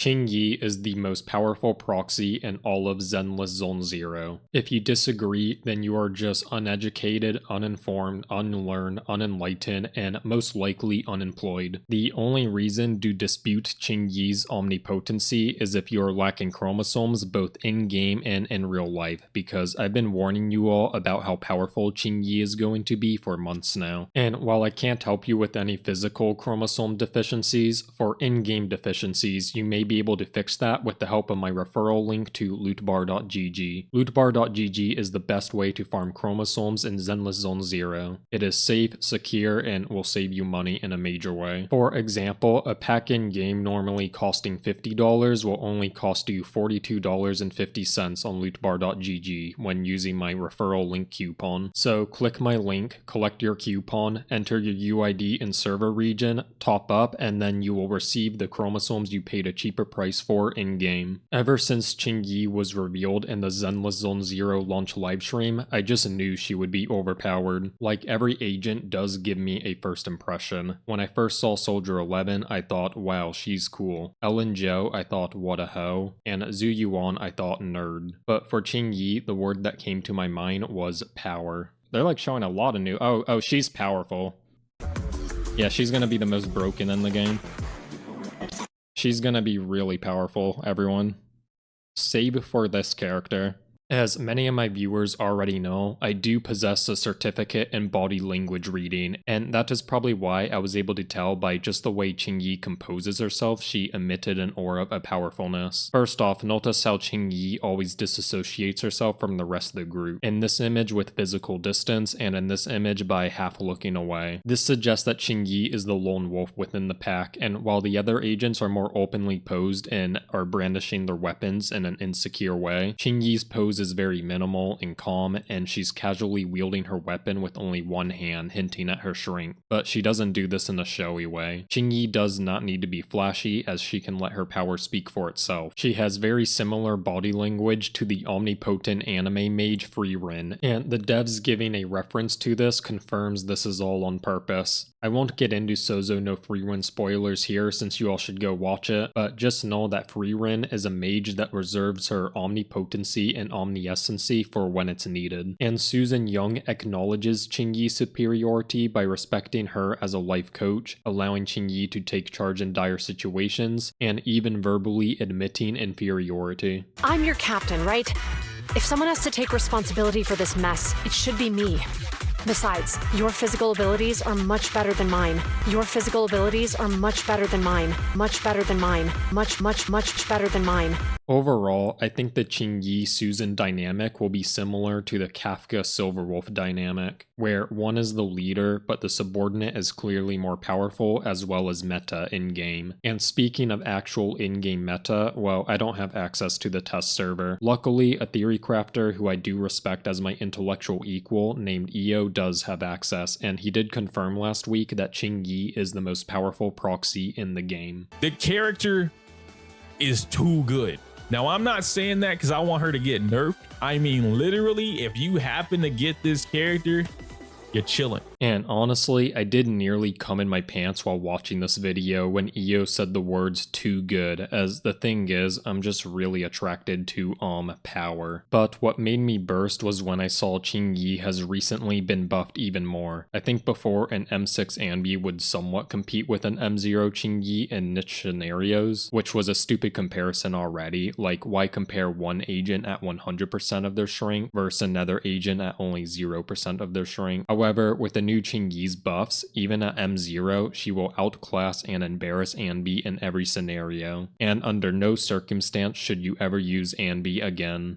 Qingyi is the most powerful proxy in all of zenless Zone 0. If you disagree, then you are just uneducated, uninformed, unlearned, unenlightened, and most likely unemployed. The only reason to dispute Qingyi's omnipotency is if you are lacking chromosomes both in-game and in real life, because I've been warning you all about how powerful Qingyi is going to be for months now. And while I can't help you with any physical chromosome deficiencies, for in-game deficiencies, you may be able to fix that with the help of my referral link to lootbar.gg. Lootbar.gg is the best way to farm chromosomes in zenless Zone 0. It is safe, secure, and will save you money in a major way. For example, a pack in-game normally costing $50 will only cost you $42.50 on lootbar.gg when using my referral link coupon. So click my link, collect your coupon, enter your UID in server region, top up, and then you will receive the chromosomes you paid a cheaper price for in-game. Ever since Qingyi was revealed in the zenless Zone 0 launch livestream, I just knew she would be overpowered. Like every agent does give me a first impression. When I first saw Soldier 11, I thought, wow, she's cool. Ellen Joe, I thought, what a hoe. And Zhu Yuan, I thought, nerd. But for Qingyi, the word that came to my mind was power. They're like showing a lot of new... Oh, she's powerful. Yeah, she's gonna be the most broken in the game. She's gonna be really powerful, everyone. Save for this character. As many of my viewers already know, I do possess a certificate in body language reading, and that is probably why I was able to tell by just the way Qingyi composes herself she emitted an aura of powerfulness. First off, notice how Qingyi always disassociates herself from the rest of the group, in this image with physical distance, and in this image by half looking away. This suggests that Qingyi is the lone wolf within the pack, and while the other agents are more openly posed and are brandishing their weapons in an insecure way, Qingyi's pose is very minimal and calm, and she's casually wielding her weapon with only one hand, hinting at her strength. But she doesn't do this in a showy way. Qingyi does not need to be flashy, as she can let her power speak for itself. She has very similar body language to the omnipotent anime mage Frieren, and the devs giving a reference to this confirms this is all on purpose. I won't get into Sozo no Frieren spoilers here since you all should go watch it, but just know that Frieren is a mage that reserves her omnipotency and omnisciency for when it's needed. And Susan Young acknowledges Qingyi's superiority by respecting her as a life coach, allowing Qingyi to take charge in dire situations, and even verbally admitting inferiority. I'm your captain, right? If someone has to take responsibility for this mess, it should be me. Besides, your physical abilities are much better than mine. Your physical abilities are much better than mine. Much better than mine. Much better than mine. Overall, I think the Qingyi-Susan dynamic will be similar to the Kafka-Silverwolf dynamic, where one is the leader, but the subordinate is clearly more powerful as well as meta in-game. And speaking of actual in-game meta, well, I don't have access to the test server. Luckily, a theory crafter who I do respect as my intellectual equal named Eango does have access, and he did confirm last week that Qingyi is the most powerful proxy in the game. The character is too good. Now, I'm not saying that because I want her to get nerfed. I mean, literally, if you happen to get this character, you're chilling. And honestly, I did nearly come in my pants while watching this video when Eango said the words "too good," as the thing is, I'm just really attracted to power. But what made me burst was when I saw Qingyi has recently been buffed even more. I think before an M6 Anbi would somewhat compete with an M0 Qingyi in niche scenarios, which was a stupid comparison already. Like, why compare one agent at 100% of their strength versus another agent at only 0% of their strength? However, with the new Qingyi's buffs, even at M0, she will outclass and embarrass Anbi in every scenario, and under no circumstance should you ever use Anbi again.